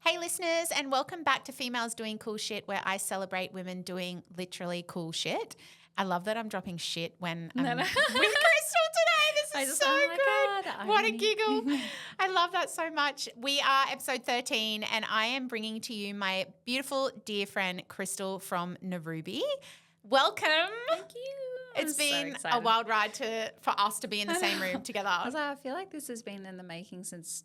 Hey listeners, and welcome back to Females Doing Cool Shit, where I celebrate women doing literally cool shit. I love that I'm dropping shit when I'm with Crystal today. This is so good. God, What a giggle. I love that so much. We are episode 13, and I am bringing to you my beautiful dear friend Crystal from NaRuby. Welcome. Thank you. It's been a wild ride for us to be in the same room together. I feel like this has been in the making since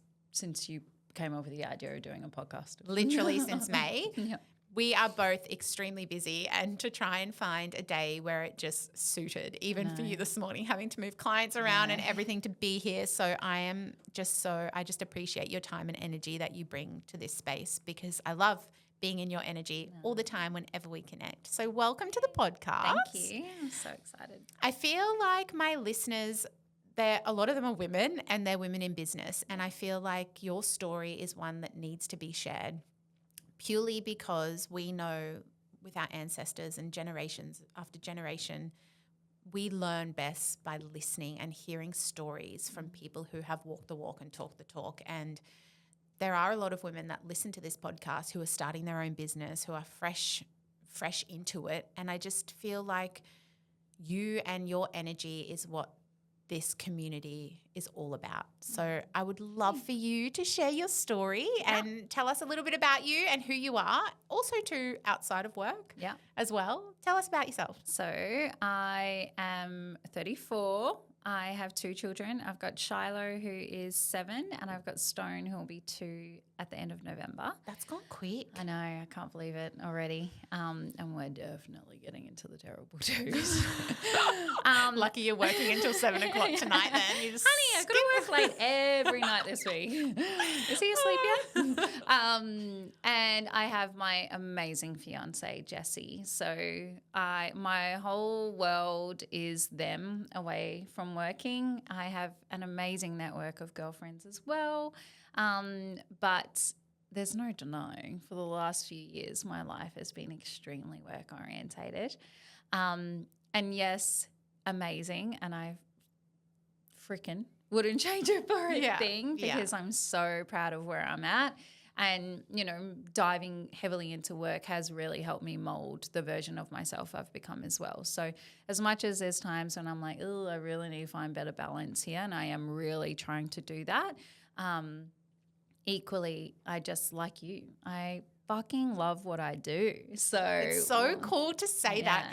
you came up with the idea of doing a podcast. Literally since May. Yeah. We are both extremely busy, and to try and find a day where it just suited, even for you this morning, having to move clients around and everything to be here. So I just appreciate your time and energy that you bring to this space, because I love being in your energy all the time whenever we connect. So welcome to the podcast. Thank you. I'm so excited. I feel like my listeners, a lot of them are women, and they're women in business. And I feel like your story is one that needs to be shared, purely because we know with our ancestors and generations after generation, we learn best by listening and hearing stories from people who have walked the walk and talked the talk. And there are a lot of women that listen to this podcast who are starting their own business, who are fresh into it. And I just feel like you and your energy is what this community is all about. So I would love for you to share your story and tell us a little bit about you and who you are, also to outside of work as well. Tell us about yourself. So I am 34. I have 2 children. I've got Shiloh, who is 7, and I've got Stone, who will be 2 at the end of November. That's gone quick. I know. I can't believe it already. And we're definitely getting into the terrible 2s. Lucky you're working until 7 o'clock tonight then. You just Honey, I've got to work late every night this week. Is he asleep yet? And I have my amazing fiance, Jessie. So my whole world is them away from working. I have an amazing network of girlfriends as well. But there's no denying, for the last few years, my life has been extremely work orientated. And yes, amazing. And I freaking wouldn't change it for a thing, because I'm so proud of where I'm at. And, diving heavily into work has really helped me mold the version of myself I've become as well. So as much as there's times when I'm like, oh, I really need to find better balance here, and I am really trying to do that, equally, I just, like you, I fucking love what I do. So it's so cool to say that.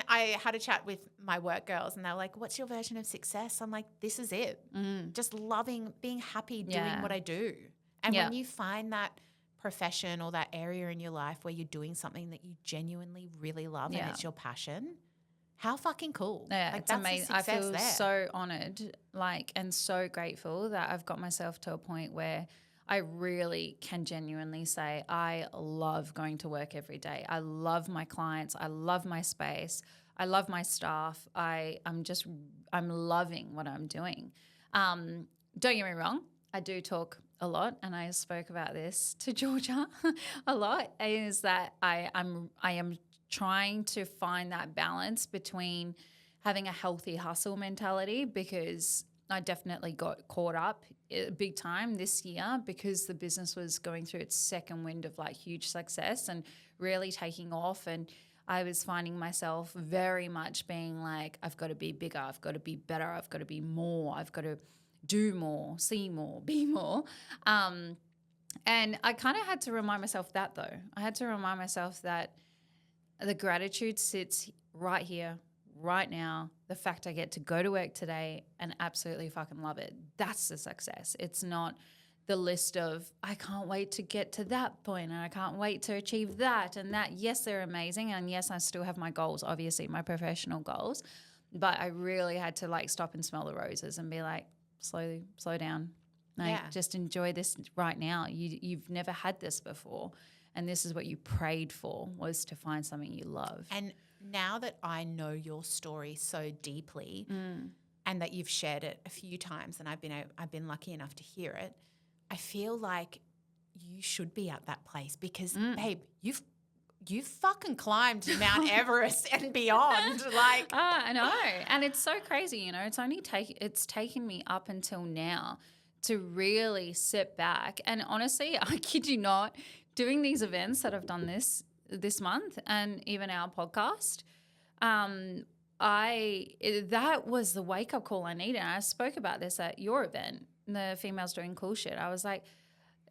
I had a chat with my work girls, and they're like, what's your version of success? I'm like, this is it. Just loving, being happy doing what I do. And when you find that profession or that area in your life where you're doing something that you genuinely really love and it's your passion, how fucking cool. Yeah, like, it's amazing. I feel so honoured, and so grateful that I've got myself to a point where I really can genuinely say I love going to work every day. I love my clients. I love my space. I love my staff. I'm loving what I'm doing. Don't get me wrong. I do talk a lot, and I spoke about this to Georgia a lot, is that I am trying to find that balance between having a healthy hustle mentality, because I definitely got caught up big time this year because the business was going through its second wind of huge success and really taking off. And I was finding myself very much being like, I've got to be bigger, I've got to be better, I've got to be more, I've got to do more, see more, be more. And I kind of had to remind myself that, though. I had to remind myself that the gratitude sits right here, right now. The fact I get to go to work today and absolutely fucking love it. That's the success. It's not the list of, I can't wait to get to that point and I can't wait to achieve that and that. Yes, they're amazing. And yes, I still have my goals, obviously, my professional goals. But I really had to stop and smell the roses and be like, slow down. Just enjoy this right now. You've never had this before. And this is what you prayed for, was to find something you love. And now that I know your story so deeply and that you've shared it a few times and I've been lucky enough to hear it, I feel like you should be at that place because, babe, you've fucking climbed Mount Everest and beyond. I know. And it's so crazy, it's only it's taken me up until now to really sit back. And honestly, I kid you not, doing these events that I've done this month and even our podcast, that was the wake-up call I needed. And I spoke about this at your event, the Females Doing Cool Shit. I was like,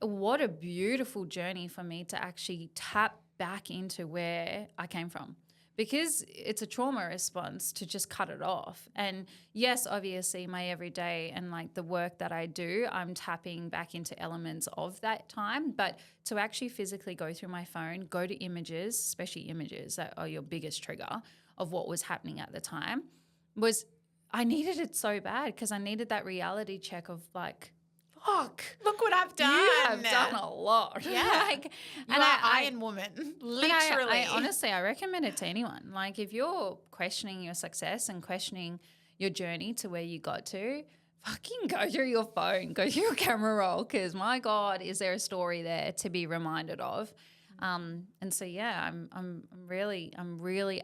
what a beautiful journey for me to actually tap back into where I came from, because it's a trauma response to just cut it off. And yes, obviously my everyday and like the work that I do, I'm tapping back into elements of that time. But to actually physically go through my phone, go to images, especially images that are your biggest trigger of what was happening at the time, I needed it so bad, because I needed that reality check of like, fuck, look what I've done. You have done a lot. Yeah. And Iron Woman, literally. I honestly, I recommend it to anyone. Like if you're questioning your success and questioning your journey to where you got to, fucking go through your phone, go through your camera roll, because my God, is there a story there to be reminded of? And so, yeah, I'm really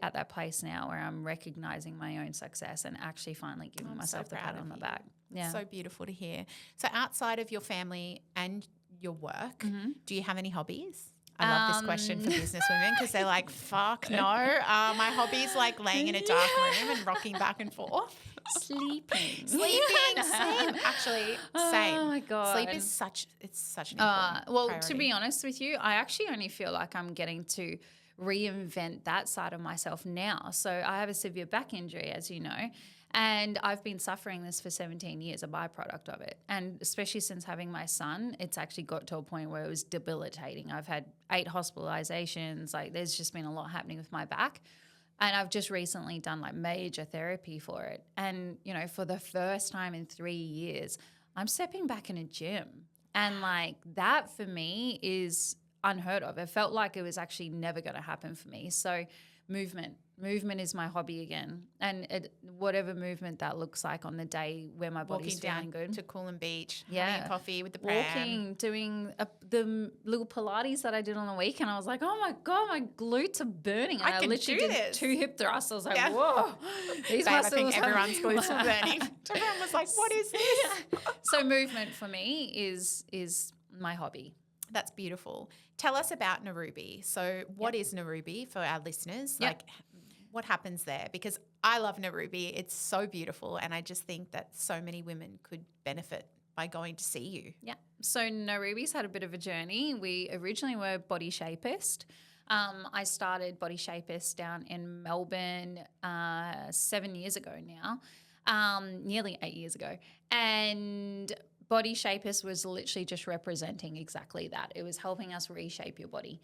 at that place now where I'm recognizing my own success and actually finally giving myself the pat on the back. Yeah. So beautiful to hear. So outside of your family and your work, do you have any hobbies? I love this question for business women, because they're like, fuck no. My hobby's like laying in a dark room and rocking back and forth. Sleeping. Same. Actually, same. Oh my God. Sleep is such an important priority. To be honest with you, I actually only feel like I'm getting to reinvent that side of myself now. So I have a severe back injury, as you know, and I've been suffering this for 17 years, a byproduct of it. And especially since having my son, it's actually got to a point where it was debilitating. I've had 8 hospitalizations. Like there's just been a lot happening with my back. And I've just recently done like major therapy for it. And, you know, for the first time in 3 years, I'm stepping back in a gym. And like that for me is unheard of. It felt like it was actually never going to happen for me. So movement is my hobby again. And whatever movement that looks like on the day where my body's feeling good. To Coolum Beach, having coffee with the pram. Walking, doing the little Pilates that I did on the weekend. I was like, oh my God, my glutes are burning. And I literally did 2 hip thrusts. I was like, whoa. These I think everyone's glutes were burning. Everyone was like, what is this? So movement for me is my hobby. That's beautiful. Tell us about NaRuby. So what is NaRuby for our listeners? Yep. Like what happens there? Because I love NaRuby. It's so beautiful. And I just think that so many women could benefit by going to see you. Yeah. So NaRuby's had a bit of a journey. We originally were Body Shapist. I started Body Shapist down in Melbourne 7 years ago now, nearly 8 years ago. And Body Shapist was literally just representing exactly that. It was helping us reshape your body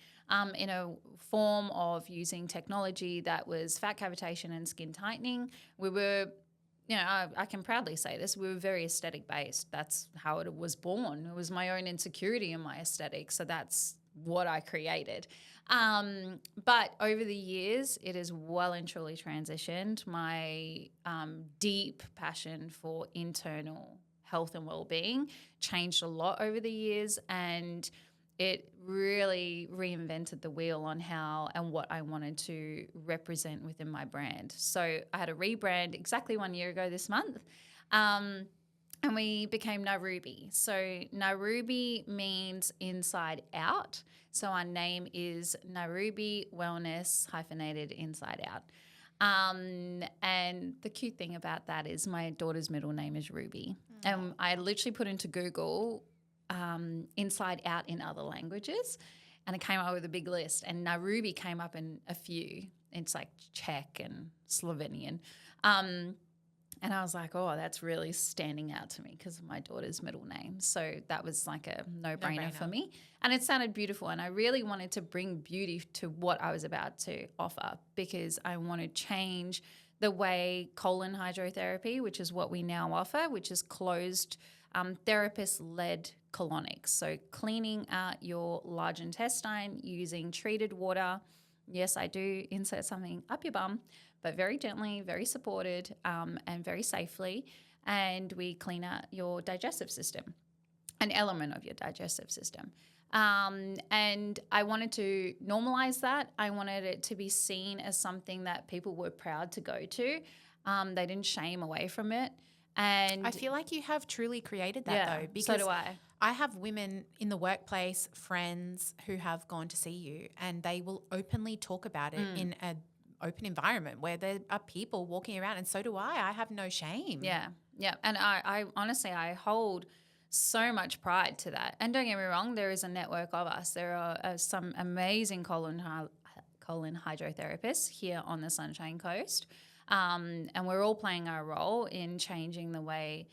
in a form of using technology that was fat cavitation and skin tightening. We were, you know, I can proudly say this, we were very aesthetic based. That's how it was born. It was my own insecurity in my aesthetic. So that's what I created. But over the years, it has well and truly transitioned. My deep passion for internal health and well-being changed a lot over the years, and it really reinvented the wheel on how and what I wanted to represent within my brand. So I had a rebrand exactly 1 year ago this month, and we became NaRuby. So NaRuby means inside out. So our name is NaRuby Wellness hyphenated inside out. And the cute thing about that is my daughter's middle name is Ruby. And I literally put into Google inside out in other languages, and it came up with a big list. And NaRuby came up in a few. It's like Czech and Slovenian. And I was like, oh, that's really standing out to me because of my daughter's middle name. So that was like a no-brainer for me. And it sounded beautiful. And I really wanted to bring beauty to what I was about to offer, because I want to change the way colon hydrotherapy, which is what we now offer, which is closed therapist-led colonics. So cleaning out your large intestine using treated water. Yes, I do insert something up your bum, but very gently, very supported, and very safely. And we clean out your digestive system, an element of your digestive system. And I wanted to normalize that. I wanted it to be seen as something that people were proud to go to. They didn't shame away from it. And I feel like you have truly created that though, because so do I. I have women in the workplace, friends who have gone to see you, and they will openly talk about it in an open environment where there are people walking around, and so do I. I have no shame. Yeah. And I honestly, I hold so much pride to that. And don't get me wrong, there is a network of us. There are some amazing colon hydrotherapists here on the Sunshine Coast. And we're all playing our role in changing the way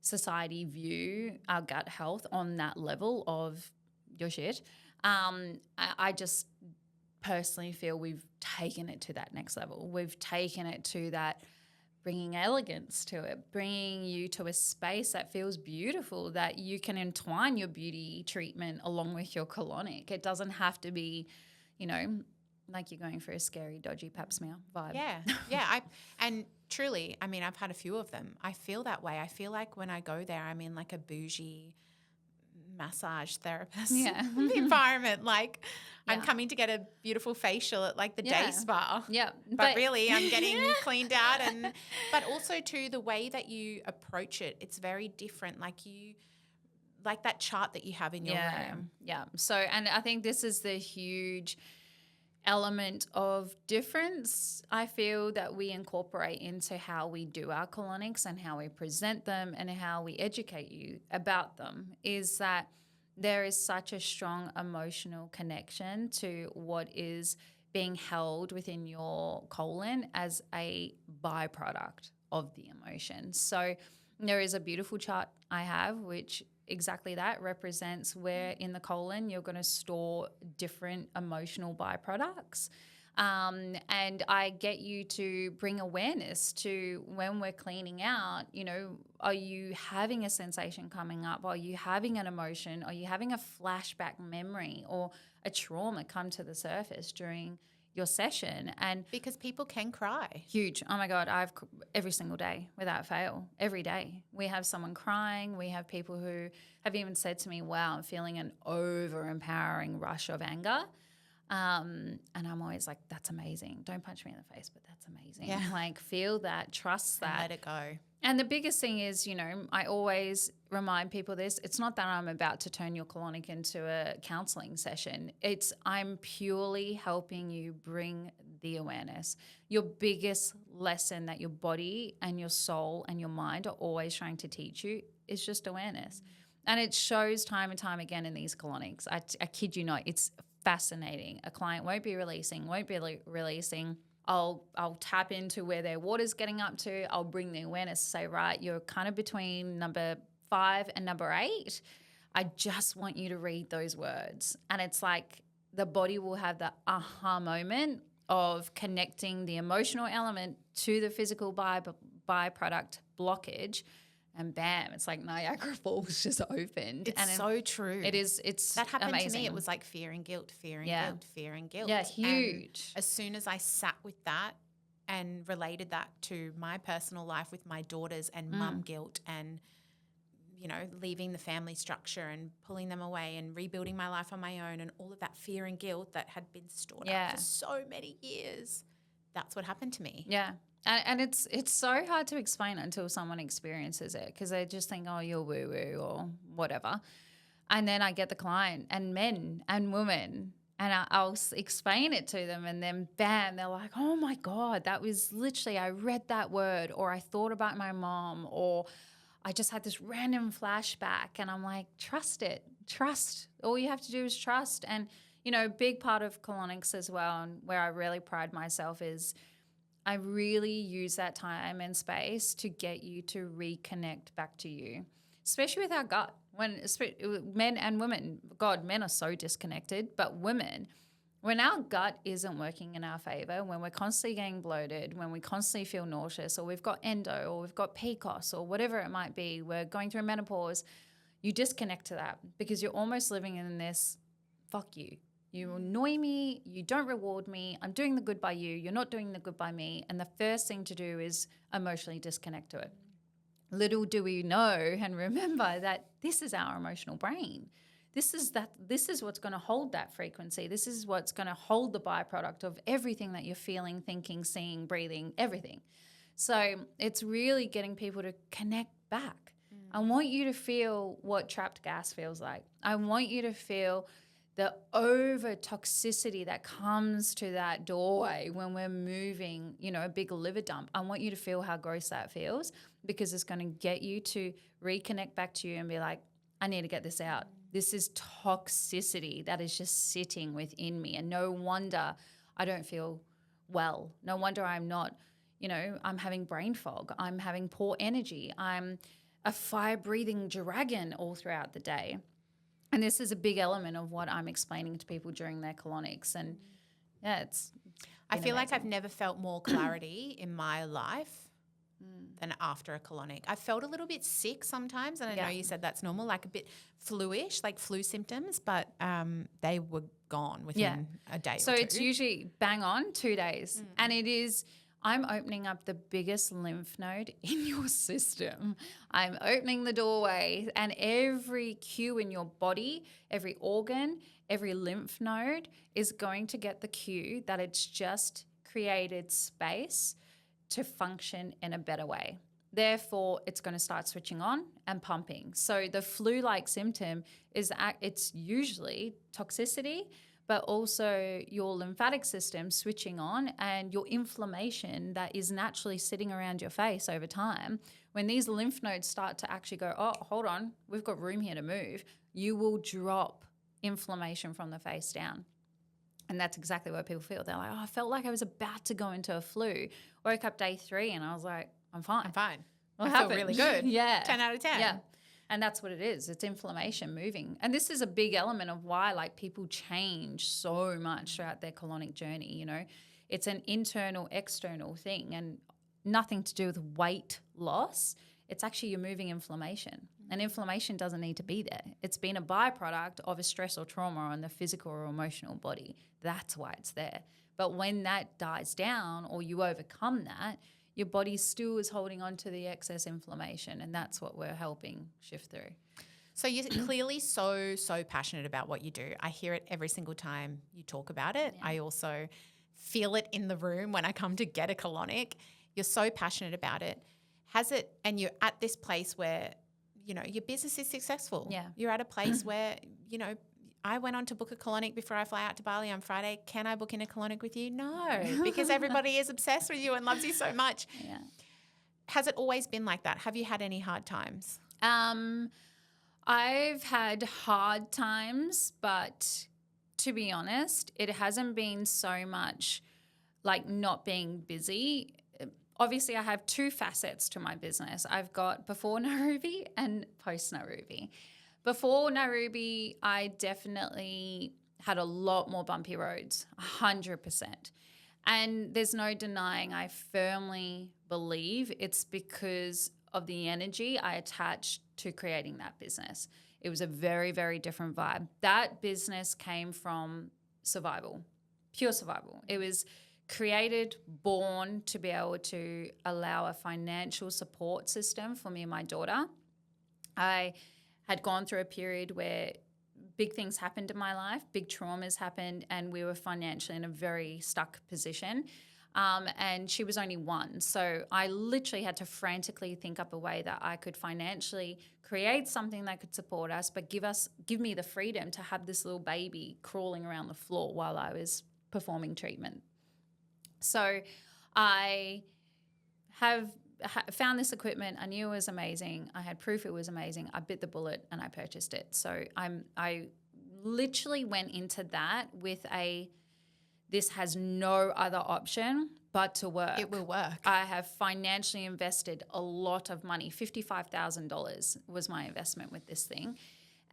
society view our gut health on that level of your shit. I just personally feel we've taken it to that next level. We've taken it to that, bringing elegance to it, bringing you to a space that feels beautiful, that you can entwine your beauty treatment along with your colonic. It doesn't have to be, like you're going for a scary, dodgy pap smear vibe. Yeah. And truly, I mean, I've had a few of them. I feel that way. I feel like when I go there, I'm in like a bougie massage therapist environment. Like I'm coming to get a beautiful facial at like the day spa. Yeah. But really I'm getting cleaned out. But also too, the way that you approach it, it's very different. Like that chart that you have in your room. Yeah. So, and I think this is the huge element of difference I feel that we incorporate into how we do our colonics and how we present them and how we educate you about them, is that there is such a strong emotional connection to what is being held within your colon as a byproduct of the emotion. So there is a beautiful chart I have which exactly that represents where in the colon you're going to store different emotional byproducts. And I get you to bring awareness to when we're cleaning out, are you having a sensation coming up? Are you having an emotion? Are you having a flashback memory or a trauma come to the surface during your session? And because people can cry. Huge. Oh my God, every single day without fail, every day we have someone crying. We have people who have even said to me, wow, I'm feeling an over-empowering rush of anger. And I'm always like, that's amazing. Don't punch me in the face, but that's amazing. Yeah. Like feel that, trust that. And let it go. And the biggest thing is, I always remind people this. It's not that I'm about to turn your colonic into a counseling session. I'm purely helping you bring the awareness. Your biggest lesson that your body and your soul and your mind are always trying to teach you is just awareness. And it shows time and time again in these colonics. I kid you not. It's fascinating. A client won't be releasing. I'll tap into where their water's getting up to. I'll bring the awareness, say, right, you're kind of between number 5 and number 8. I just want you to read those words. And it's like the body will have the aha moment of connecting the emotional element to the physical byproduct blockage. And bam, it's like Niagara Falls just opened. It's so true. It is. It's that happened amazing. to me. It was like fear and guilt. Yeah, huge. And as soon as I sat with that and related that to my personal life with my daughters and mum guilt and, leaving the family structure and pulling them away and rebuilding my life on my own and all of that fear and guilt that had been stored up for so many years, that's what happened to me. Yeah. And it's so hard to explain until someone experiences it, because they just think, oh, you're woo-woo or whatever. And then I get the client and men and women and I'll explain it to them and then bam, they're like, oh my God, that was literally, I read that word or I thought about my mom or I just had this random flashback. And I'm like, trust it. Trust. All you have to do is trust. And, a big part of colonics as well, and where I really pride myself is I really use that time and space to get you to reconnect back to you, especially with our gut. When men and women, God, men are so disconnected, but women, when our gut isn't working in our favor, when we're constantly getting bloated, when we constantly feel nauseous, or we've got endo, or we've got PCOS, or whatever it might be, we're going through menopause, you disconnect to that because you're almost living in this, fuck you. You annoy me, you don't reward me, I'm doing the good by you, you're not doing the good by me. And the first thing to do is emotionally disconnect to it. Little do we know and remember that this is our emotional brain. This is what's going to hold that frequency. This is what's going to hold the byproduct of everything that you're feeling, thinking, seeing, breathing, everything. So it's really getting people to connect back. I want you to feel what trapped gas feels like. I want you to feel the over toxicity that comes to that doorway when we're moving, a big liver dump. I want you to feel how gross that feels, because it's going to get you to reconnect back to you and be like, I need to get this out. This is toxicity that is just sitting within me. And no wonder I don't feel well. No wonder I'm not, I'm having brain fog. I'm having poor energy. I'm a fire-breathing dragon all throughout the day. And this is a big element of what I'm explaining to people during their colonics. And yeah, I feel like I've never felt more clarity in my life than after a colonic. I felt a little bit sick sometimes, and I know you said that's normal, like a bit flu-ish, like flu symptoms, but they were gone within a day or two. So it's usually bang on 2 days. And it is, I'm opening up the biggest lymph node in your system. I'm opening the doorway, and every cue in your body, every organ, every lymph node is going to get the cue that it's just created space to function in a better way. Therefore, it's going to start switching on and pumping. So the flu-like symptom is it's usually toxicity, but also your lymphatic system switching on and your inflammation that is naturally sitting around your face over time. When these lymph nodes start to actually go, oh, hold on, we've got room here to move, you will drop inflammation from the face down. And that's exactly what people feel. They're like, oh, I felt like I was about to go into a flu. Woke up day 3 and I was like, I'm fine. I'm fine. What I happened? feel really good. 10 out of 10. Yeah. And that's what it is. It's inflammation moving. And this is a big element of why people change so much throughout their colonic journey, It's an internal, external thing and nothing to do with weight loss. It's actually you're moving inflammation. And inflammation doesn't need to be there. It's been a byproduct of a stress or trauma on the physical or emotional body. That's why it's there. But when that dies down or you overcome that, your body still is holding on to the excess inflammation, and that's what we're helping shift through. So you're clearly so passionate about what you do. I hear it every single time you talk about it. Yeah. I also feel it in the room when I come to get a colonic. You're so passionate about it. And you're at this place where, your business is successful. Yeah. You're at a place where, I went on to book a colonic before I fly out to Bali on Friday. Can I book in a colonic with you? No, because everybody is obsessed with you and loves you so much. Yeah. Has it always been like that? Have you had any hard times? I've had hard times, but to be honest, it hasn't been so much like not being busy. Obviously, I have 2 facets to my business. I've got before NaRuby and post NaRuby. Before NaRuby, I definitely had a lot more bumpy roads, 100%. And there's no denying, I firmly believe it's because of the energy I attached to creating that business. It was a very, very different vibe. That business came from survival, pure survival. It was created, born to be able to allow a financial support system for me and my daughter. I had gone through a period where big things happened in my life, big traumas happened, and we were financially in a very stuck position. And she was only 1. So I literally had to frantically think up a way that I could financially create something that could support us, but give me the freedom to have this little baby crawling around the floor while I was performing treatment. So I have found this equipment. I knew it was amazing. I had proof it was amazing. I bit the bullet and I purchased it. So I literally went into that with this has no other option but to work. It will work. I have financially invested a lot of money. $55,000 was my investment with this thing.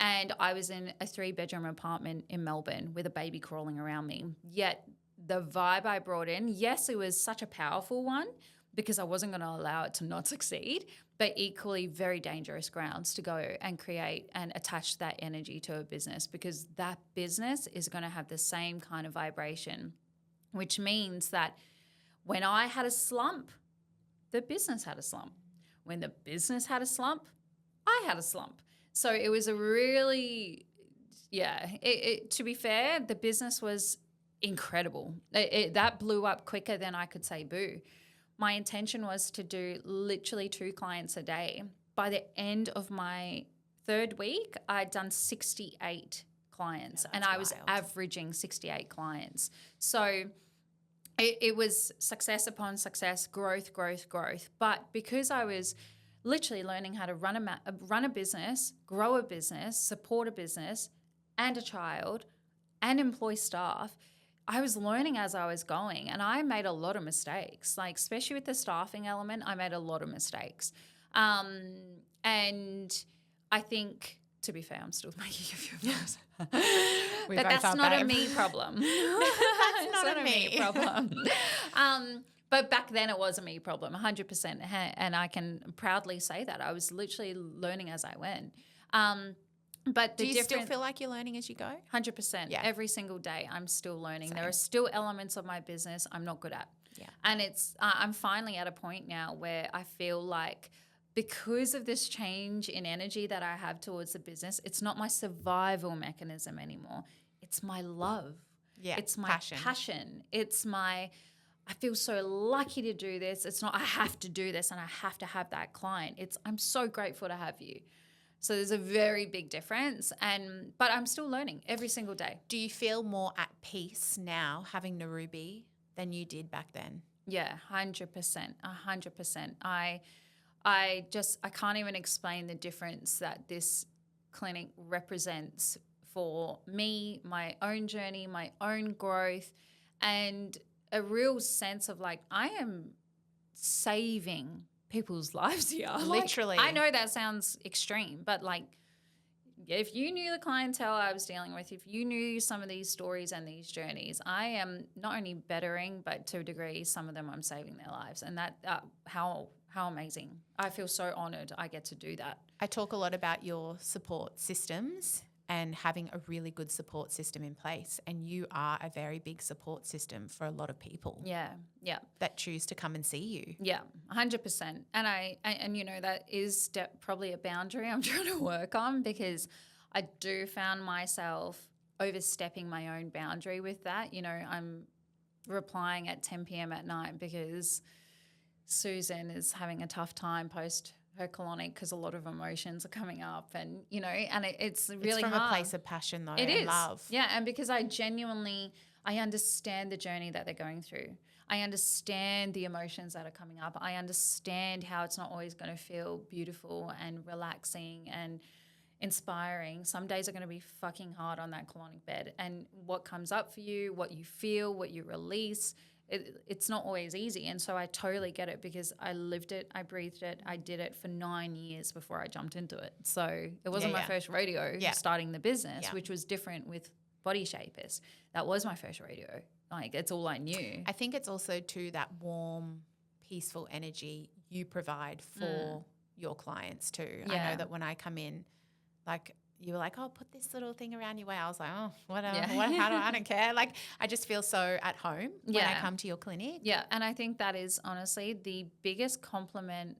And I was in a 3-bedroom apartment in Melbourne with a baby crawling around me. Yet the vibe I brought in, yes, it was such a powerful one because I wasn't going to allow it to not succeed, but equally very dangerous grounds to go and create and attach that energy to a business, because that business is going to have the same kind of vibration, which means that when I had a slump, the business had a slump. When the business had a slump, I had a slump. So it was a really, to be fair, the business was incredible. That blew up quicker than I could say boo. my intention was to do literally 2 clients a day. By the end of my 3rd week, I'd done 68 clients, and I was averaging 68 clients. So it was success upon success, growth. But because I was literally learning how to run a business, grow a business, support a business and a child and employ staff, I was learning as I was going, and I made a lot of mistakes, like especially with the staffing element. I made a lot of mistakes. And I think, to be fair, I'm still making a few of those. But that's not a me problem. That's not a me problem. But back then it was a me problem, 100%. And I can proudly say that. I was literally learning as I went. But do you still feel like you're learning as you go? 100%. Yeah. Every single day I'm still learning. Same. There are still elements of my business I'm not good at. Yeah. And I'm finally at a point now where I feel like, because of this change in energy that I have towards the business, it's not my survival mechanism anymore. It's my love. Yeah, it's my passion. It's my, I feel so lucky to do this. It's not I have to do this and I have to have that client. It's I'm so grateful to have you. So there's a very big difference, but I'm still learning every single day. Do you feel more at peace now having NaRuby than you did back then? Yeah, 100%. 100%. I can't even explain the difference that this clinic represents for me, my own journey, my own growth, and a real sense of like I am saving people's lives here. Literally. Like, I know that sounds extreme, but like if you knew the clientele I was dealing with, if you knew some of these stories and these journeys, I am not only bettering, but to a degree, some of them I'm saving their lives. And that how amazing. I feel so honored I get to do that. I talk a lot about your support systems and having a really good support system in place. And you are a very big support system for a lot of people. Yeah, yeah. That choose to come and see you. Yeah, 100%. And you know, that is probably a boundary I'm trying to work on, because I do found myself overstepping my own boundary with that. You know, I'm replying at 10 p.m. at night because Susan is having a tough time post her colonic because a lot of emotions are coming up, and you know, and it's really it's from hard. A place of passion though. It and is love. Yeah, and because I understand the journey that they're going through. I understand the emotions that are coming up. I understand how it's not always going to feel beautiful and relaxing and inspiring. Some days are going to be fucking hard on that colonic bed, and what comes up for you, what you feel, what you release, it's not always easy. And so I totally get it, because I lived it, I breathed it, I did it for 9 years before I jumped into it. So it wasn't my first rodeo starting the business, which was different with Body Shapers. That was my first rodeo. Like, it's all I knew. I think it's also too that warm, peaceful energy you provide for your clients too. Yeah. I know that when I come in, like, you were like, oh, put this little thing around your waist. I was like, oh, I don't care. Like, I just feel so at home when I come to your clinic. Yeah, and I think that is honestly the biggest compliment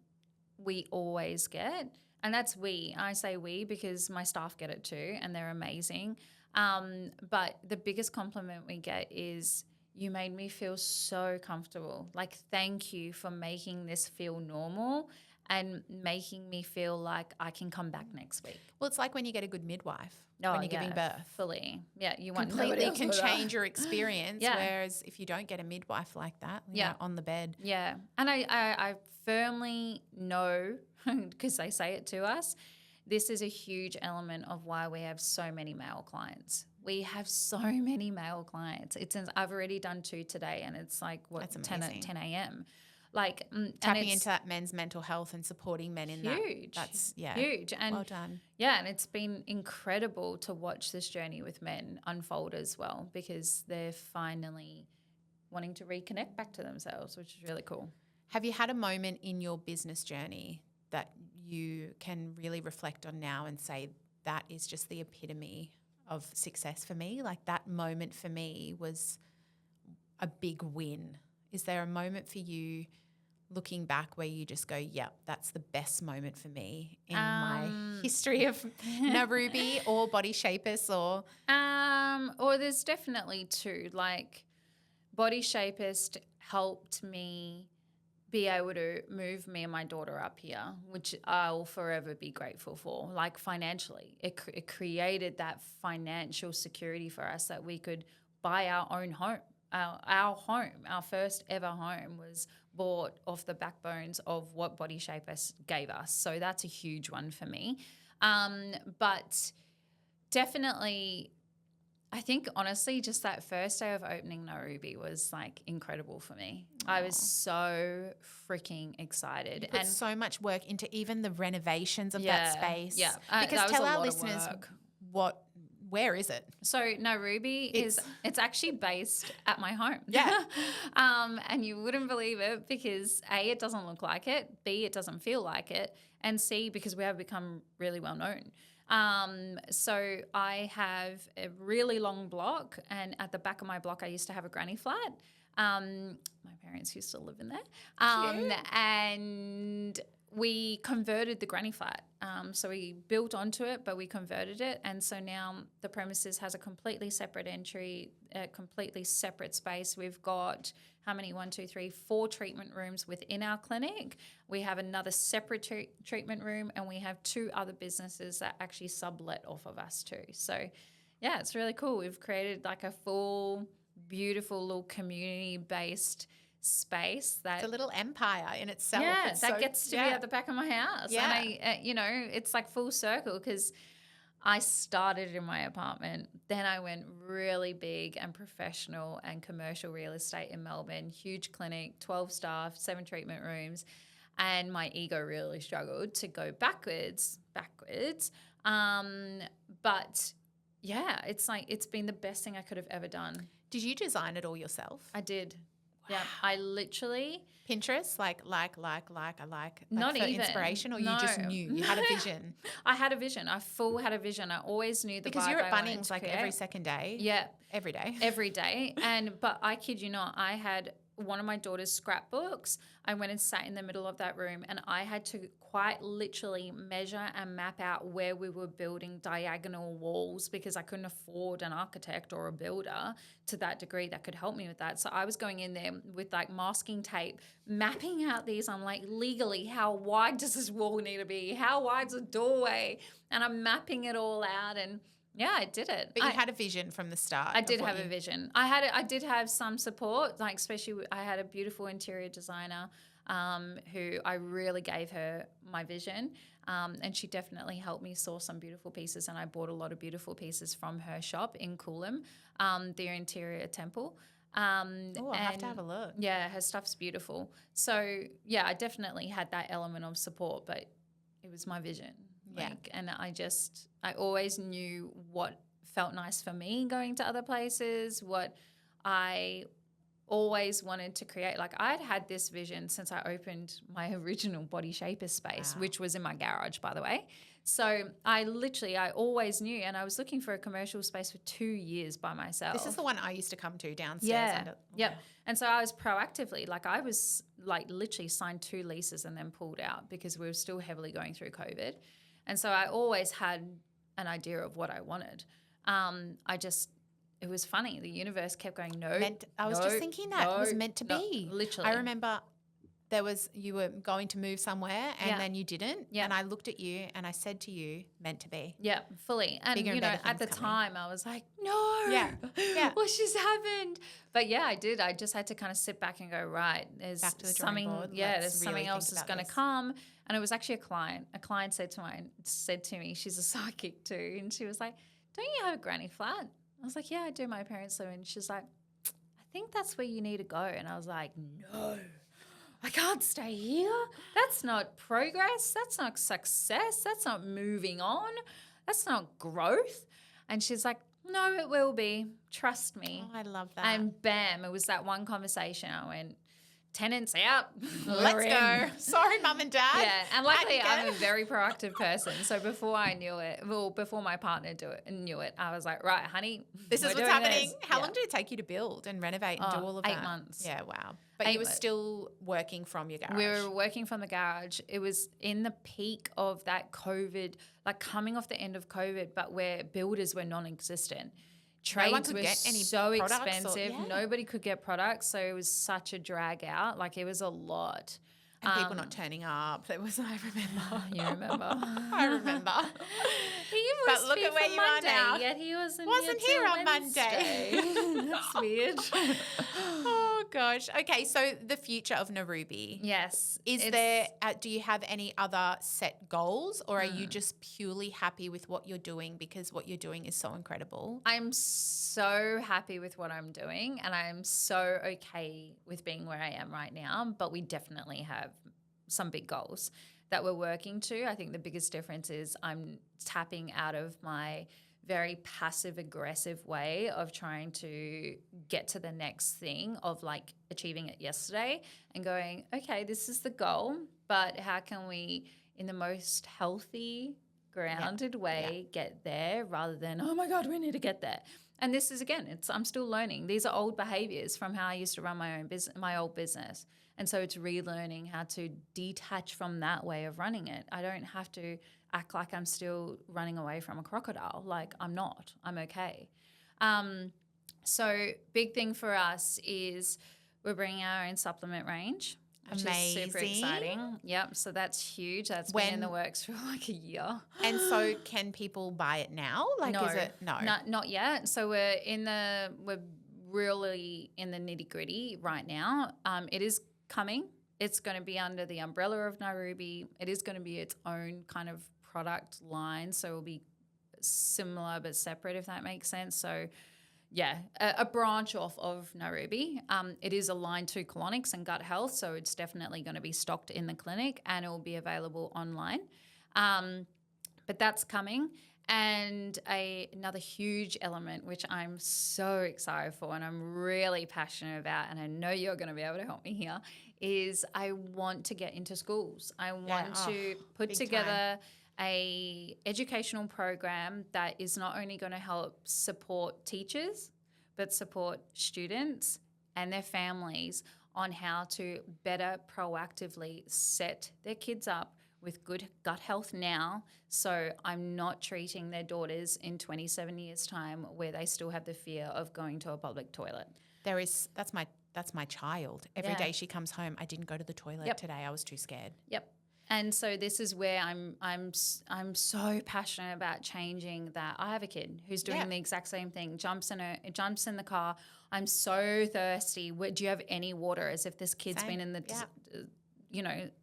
we always get. And that's we. I say we because my staff get it too, and they're amazing. But the biggest compliment we get is, you made me feel so comfortable. Like, thank you for making this feel normal and making me feel like I can come back next week. Well, it's like when you get a good midwife when you're giving birth. Fully. Yeah, you want completely can change your experience. Whereas if you don't get a midwife like that, you know, on the bed. Yeah. And I firmly know, because they say it to us, this is a huge element of why we have so many male clients. We have so many male clients. I've already done 2 today, and it's like, 10 a.m. Like tapping into that men's mental health and supporting men in that. That's huge. And well done. Yeah, and it's been incredible to watch this journey with men unfold as well, because they're finally wanting to reconnect back to themselves, which is really cool. Have you had a moment in your business journey that you can really reflect on now and say, that is just the epitome of success for me? Like, that moment for me was a big win. Is there a moment for you looking back where you just go, yep, that's the best moment for me in my history of NaRuby or Body Shapers or there's definitely 2. Like, Body Shapers helped me be able to move me and my daughter up here, which I'll forever be grateful for, like financially. It created that financial security for us that we could buy our own home. Our home, our first ever home, was bought off the backbones of what Body Shape gave us. So that's a huge one for me. But definitely, I think honestly, just that first day of opening NaRuby was like incredible for me. Aww. I was so freaking excited. You put so much work into even the renovations of that space. Yeah, because tell our listeners where is it? So NaRuby it's actually based at my home. Yeah. And you wouldn't believe it because A, it doesn't look like it, B, it doesn't feel like it, and C, because we have become really well known. So I have a really long block, and at the back of my block I used to have a granny flat. My parents used to live in there. And we converted the granny flat. So we built onto it, but we converted it. And so now the premises has a completely separate entry, a completely separate space. We've got how many? 4 treatment rooms within our clinic. We have another separate treatment room, and we have 2 other businesses that actually sublet off of us too. So yeah, it's really cool. We've created like a full, beautiful little community-based space that it's a little empire in itself. Yeah, that gets to be at the back of my house. Yeah. And it's like full circle because I started in my apartment. Then I went really big and professional and commercial real estate in Melbourne, huge clinic, 12 staff, 7 treatment rooms. And my ego really struggled to go backwards. But yeah, it's like it's been the best thing I could have ever done. Did you design it all yourself? I did. Yeah, I literally Pinterest, like not for even inspiration, or you just knew you had a vision. I had a vision. I had a vision. I always knew the because vibe you're at I wanted Bunnings to like create. every second day. Yeah, every day. But I kid you not, I had one of my daughter's scrapbooks. I went and sat in the middle of that room, and I had to quite literally measure and map out where we were building diagonal walls because I couldn't afford an architect or a builder to that degree that could help me with that. So I was going in there with like masking tape, mapping out these. I'm like, legally, how wide does this wall need to be? How wide's the doorway? And I'm mapping it all out, and yeah, I did it. But you had a vision from the start. I did have a vision. I did have some support, like especially I had a beautiful interior designer who I really gave her my vision, and she definitely helped me source some beautiful pieces, and I bought a lot of beautiful pieces from her shop in Coolum, their interior temple. Oh, I have to have a look. Yeah, her stuff's beautiful. So yeah, I definitely had that element of support, but it was my vision. And I always knew what felt nice for me going to other places, what I always wanted to create. Like I'd had this vision since I opened my original Body Shaper space, which was in my garage, by the way. So I always knew, and I was looking for a commercial space for 2 years by myself. This is the one I used to come to downstairs. Yeah. Yep. And so I was proactively, like I was like literally signed 2 leases and then pulled out because we were still heavily going through COVID. And so I always had an idea of what I wanted. It was funny. The universe kept going, I was just thinking that it was meant to be. Literally. I remember you were going to move somewhere and then you didn't. Yeah. And I looked at you and I said to you, meant to be. Yeah, fully. And, at the time I was like, no. Yeah. What just happened? But yeah, I did. I just had to kind of sit back and go, right, there's back to the drawing board. There's something else that's going to come. And it was actually a client. A client said to me, she's a psychic too. And she was like, don't you have a granny flat? I was like, yeah, I do. My parents live in. She's like, I think that's where you need to go. And I was like, no, I can't stay here. That's not progress. That's not success. That's not moving on. That's not growth. And she's like, no, it will be. Trust me. Oh, I love that. And bam, it was that one conversation. I went, tenants out. Let's go. Sorry, mum and dad. Yeah, and luckily I'm a very proactive person. So before I knew it, before my partner knew it, I was like, right, honey, this is what's happening. How long did it take you to build and renovate and do all of that? 8 months. Yeah, wow. But you were still working from your garage. We were working from the garage. It was in the peak of that COVID, like coming off the end of COVID, but where builders were non-existent. Trades could were get any so products or- expensive. yeah. Nobody could get products. So it was such a drag out. Like it was a lot. And people not turning up. It was, I remember. You remember? I remember. He But was look here at where for you are Monday, now. yet he wasn't Here till on Monday. Wednesday. That's weird. Oh gosh. Okay, so the future of NaRuby. Yes. Do you have any other set goals, or are you just purely happy with what you're doing because what you're doing is so incredible? I'm so happy with what I'm doing, and I'm so okay with being where I am right now, but we definitely have some big goals that we're working to. I think the biggest difference is I'm tapping out of my very passive aggressive way of trying to get to the next thing of like achieving it yesterday and going, okay, this is the goal, but how can we in the most healthy, grounded way get there rather than, oh my God, we need to get there. And this is, again, I'm still learning. These are old behaviors from how I used to run my own business, my old business. And so it's relearning how to detach from that way of running it. I don't have to act like I'm still running away from a crocodile. Like I'm not. I'm okay. So big thing for us is we're bringing our own supplement range, which is super exciting. Yep. So that's huge. That's been in the works for like a year. And so can people buy it now? Like No, is it not yet. So we're really in the nitty gritty right now. It is coming. It's going to be under the umbrella of NaRuby. It is going to be its own kind of product line. So it will be similar but separate, if that makes sense. So yeah, a branch off of NaRuby. It is aligned to colonics and gut health, so it's definitely going to be stocked in the clinic and it will be available online. But that's coming. And another huge element, which I'm so excited for and I'm really passionate about, and I know you're going to be able to help me here, is I want to get into schools. I want to put together a educational program that is not only going to help support teachers, but support students and their families on how to better proactively set their kids up with good gut health now, so I'm not treating their daughters in 27 years' time where they still have the fear of going to a public toilet. That's my child. Every day she comes home, I didn't go to the toilet today. I was too scared. Yep. And so this is where I'm so passionate about changing that. I have a kid who's doing the exact same thing. Jumps in the car. I'm so thirsty. Do you have any water? As if this kid's been in the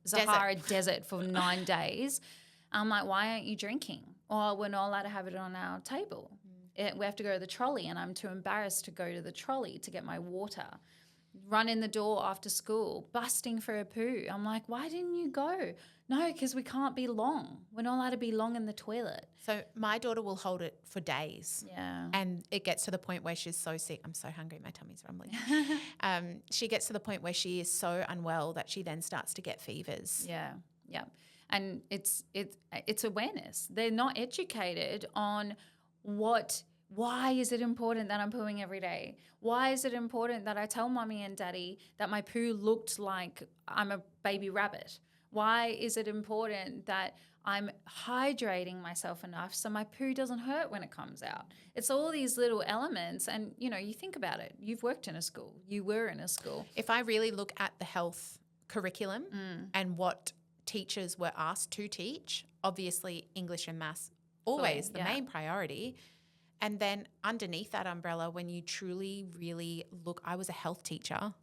Sahara desert for 9 days. I'm like, why aren't you drinking? Or we're not allowed to have it on our table. We have to go to the trolley, and I'm too embarrassed to go to the trolley to get my water. Run in the door after school, busting for a poo. I'm like, why didn't you go? No, because we can't be long. We're not allowed to be long in the toilet. So my daughter will hold it for days. Yeah. And it gets to the point where she's so sick. I'm so hungry. My tummy's rumbling. She gets to the point where she is so unwell that she then starts to get fevers. Yeah. Yeah. And it's awareness. They're not educated on why is it important that I'm pooing every day? Why is it important that I tell mommy and daddy that my poo looked like I'm a baby rabbit? Why is it important that I'm hydrating myself enough so my poo doesn't hurt when it comes out? It's all these little elements, and, you think about it. You've worked in a school. You were in a school. If I really look at the health curriculum and what teachers were asked to teach, obviously English and maths, always the main priority. And then underneath that umbrella, when you truly, really look, I was a health teacher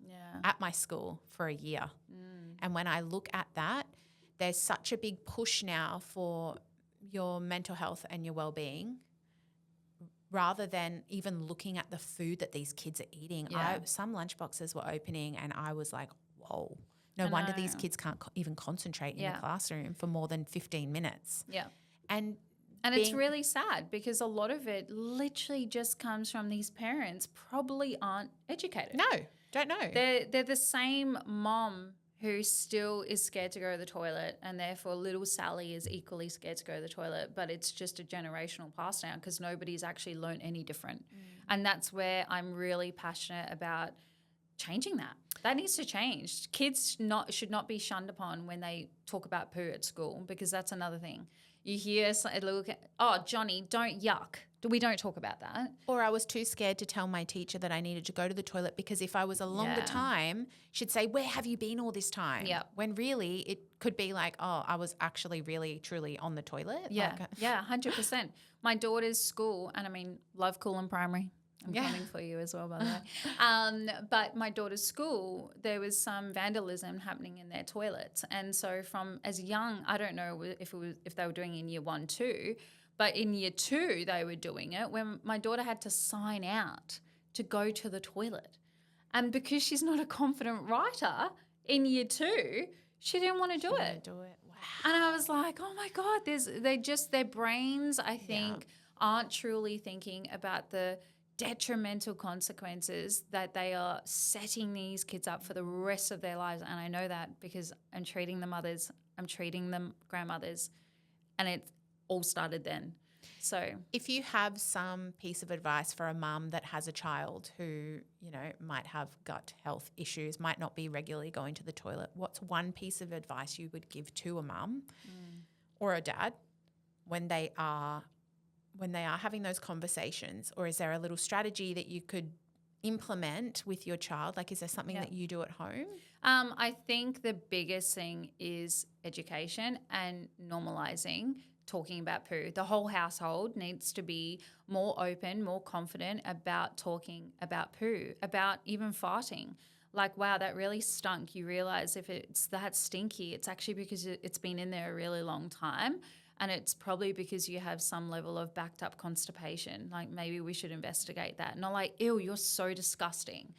at my school for a year. And when I look at that, there's such a big push now for your mental health and your well-being rather than even looking at the food that these kids are eating. Some lunchboxes were opening and I was like, whoa. No wonder these kids can't even concentrate in the classroom for more than 15 minutes. Yeah. And it's really sad because a lot of it literally just comes from these parents probably aren't educated. No, don't know. They're the same mom who still is scared to go to the toilet, and therefore little Sally is equally scared to go to the toilet, but it's just a generational pass down because nobody's actually learned any different. And that's where I'm really passionate about changing that. That needs to change. Kids should not be shunned upon when they talk about poo at school, because that's another thing. You hear Johnny, don't yuck. We don't talk about that. Or I was too scared to tell my teacher that I needed to go to the toilet because if I was a longer time, she'd say, where have you been all this time? Yeah. When really it could be like, oh, I was actually really, truly on the toilet. Yeah, Like, yeah, 100%. My daughter's school, and I mean, love Cool and Primary. I'm coming for you as well, by the way. But my daughter's school, there was some vandalism happening in their toilets. And so from as young, I don't know if they were doing it in year 1, 2, but in year 2 they were doing it when my daughter had to sign out to go to the toilet. And because she's not a confident writer in year 2, she didn't want to do it. Wow. And I was like, oh my God, their brains, I think, aren't truly thinking about the detrimental consequences that they are setting these kids up for the rest of their lives. And I know that because I'm treating the mothers, I'm treating the grandmothers, and it all started then. So if you have some piece of advice for a mum that has a child who, might have gut health issues, might not be regularly going to the toilet, what's one piece of advice you would give to a mum or a dad when they are having those conversations? Or is there a little strategy that you could implement with your child? Like, is there something that you do at home? I think the biggest thing is education and normalizing talking about poo. The whole household needs to be more open, more confident about talking about poo, about even farting. Like, wow, that really stunk. You realize if it's that stinky, it's actually because it's been in there a really long time. And it's probably because you have some level of backed up constipation. Like, maybe we should investigate that. Not like, ew, you're so disgusting.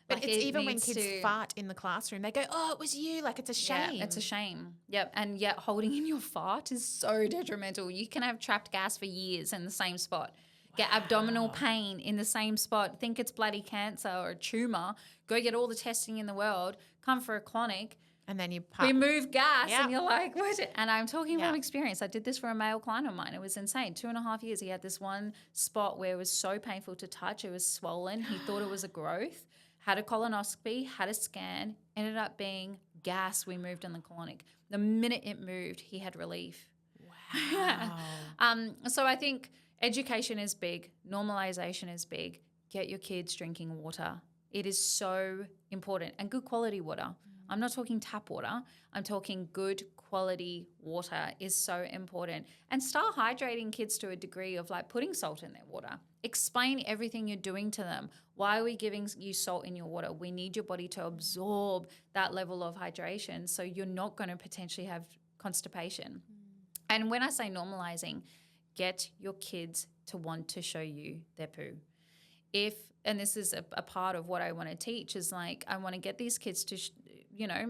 But it's even when kids fart in the classroom, they go, oh, it was you. Like, it's a shame. Yeah, it's a shame. Yep. And yet holding in your fart is so detrimental. You can have trapped gas for years in the same spot. Get abdominal pain in the same spot. Think it's bloody cancer or a tumour. Go get all the testing in the world. Come for a colonic. And then you remove gas and you're like, what? And I'm talking from experience. I did this for a male client of mine. It was insane. 2.5 years. He had this one spot where it was so painful to touch. It was swollen. He thought it was a growth. Had a colonoscopy, had a scan, ended up being gas we moved on the colonic. The minute it moved, he had relief. Wow. So I think education is big. Normalization is big. Get your kids drinking water. It is so important, and good quality water. I'm not talking tap water. I'm talking good quality water is so important. And start hydrating kids to a degree of like putting salt in their water. Explain everything you're doing to them. Why are we giving you salt in your water? We need your body to absorb that level of hydration so you're not going to potentially have constipation. And when I say normalizing, get your kids to want to show you their poo. And this is a part of what I want to teach is like I want to get these kids to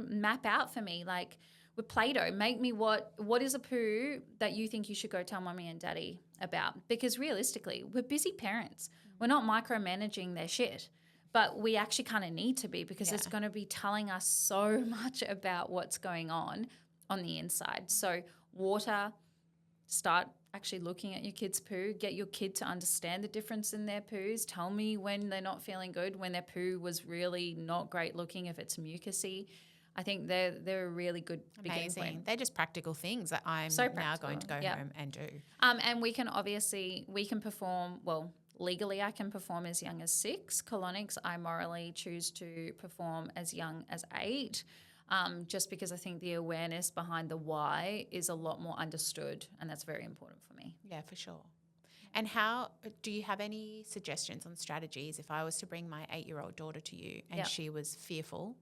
map out for me, like with Play-Doh, make me what is a poo that you think you should go tell mommy and daddy about? Because realistically, we're busy parents. We're not micromanaging their shit, but we actually kind of need to be because it's going to be telling us so much about what's going on the inside. So water, start actually looking at your kids' poo, get your kid to understand the difference in their poos. Tell me when they're not feeling good, when their poo was really not great looking, if it's mucusy. I think they're a really good beginning point. They're just practical things that I'm now going to go home and do. And we can perform, well, legally I can perform as young as 6. Colonics, I morally choose to perform as young as 8. Just because I think the awareness behind the why is a lot more understood, and that's very important for me. Yeah, for sure. And how do you have any suggestions on strategies if I was to bring my 8-year-old daughter to you and she was fearful?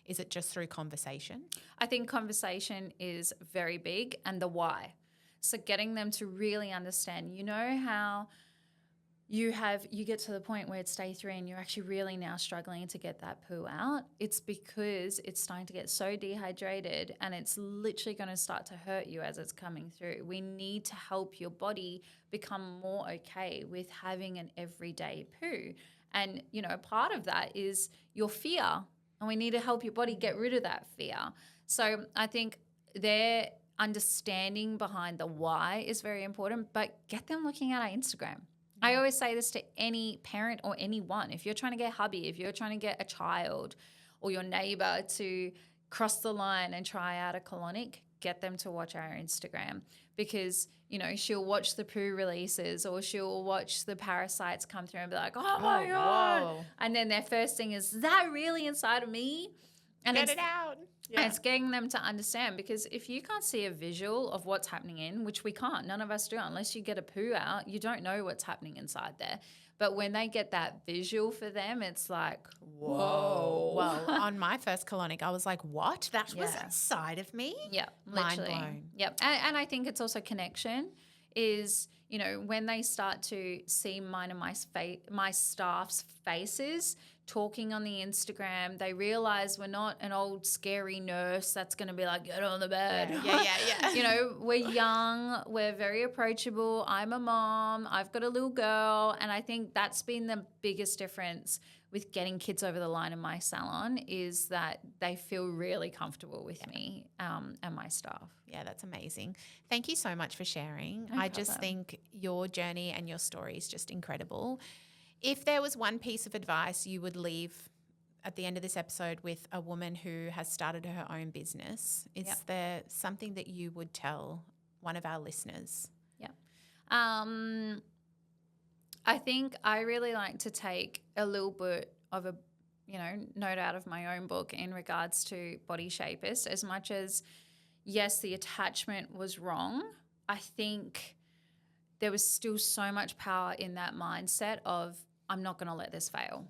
Is it just through conversation? I think conversation is very big, and the why. So getting them to really understand, how you get to the point where it's day 3 and you're actually really now struggling to get that poo out. It's because it's starting to get so dehydrated and it's literally going to start to hurt you as it's coming through. We need to help your body become more okay with having an everyday poo. And, part of that is your fear, and we need to help your body get rid of that fear. So I think their understanding behind the why is very important, but get them looking at our Instagram. I always say this to any parent or anyone. If you're trying to get hubby, if you're trying to get a child or your neighbor to cross the line and try out a colonic, get them to watch our Instagram because, you know, she'll watch the poo releases or she'll watch the parasites come through and be like, oh my God. Whoa. And then their first thing is that really inside of me? And Get it out. Yeah. And it's getting them to understand, because if you can't see a visual of what's happening in, which we can't, none of us do, unless you get a poo out, you don't know what's happening inside there. But when they get that visual for them, it's like, whoa. Well, on my first colonic, I was like, what? That was inside of me? Yeah, Mind literally. blown. Yep. And I think it's also connection is, you know, when they start to see mine and my staff's faces talking on the Instagram, they realize we're not an old scary nurse that's going to be like, get on the bed. Yeah. You know, we're young, we're very approachable. I'm a mom, I've got a little girl. And I think that's been the biggest difference with getting kids over the line in my salon, is that they feel really comfortable with me and my staff. Yeah, that's amazing. Thank you so much for sharing. No I just think your journey and your story is just incredible. If there was one piece of advice you would leave at the end of this episode with a woman who has started her own business, is there something that you would tell one of our listeners? Yeah. I think I really like to take a little bit of a, you know, note out of my own book in regards to body shapers. As much as, yes, the attachment was wrong, I think there was still so much power in that mindset of, I'm not going to let this fail.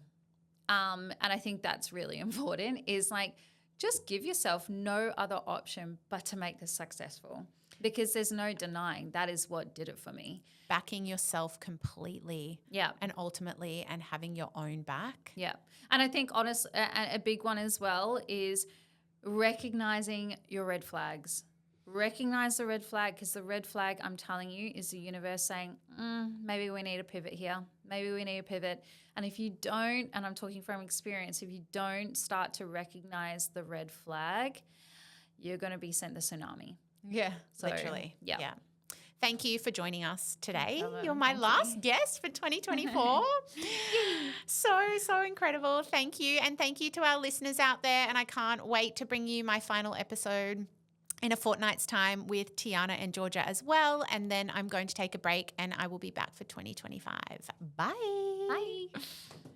And I think that's really important, is like, just give yourself no other option but to make this successful, because there's no denying that is what did it for me. Backing yourself completely. Yeah. And ultimately, and having your own back. Yeah. And I think a big one as well is recognizing your red flags. Recognize the red flag, because the red flag, I'm telling you, is the universe saying, maybe we need a pivot here. Maybe we need a pivot. And if you don't, and I'm talking from experience, if you don't start to recognize the red flag, you're going to be sent the tsunami. Yeah, So, literally. yeah. Thank you for joining us today. problem. You're my Thank last you. guest for 2024. So incredible. Thank you. And thank you to our listeners out there. And I can't wait to bring you my final episode in a fortnight's time with Tiana and Georgia as well. And then I'm going to take a break and I will be back for 2025. Bye. Bye.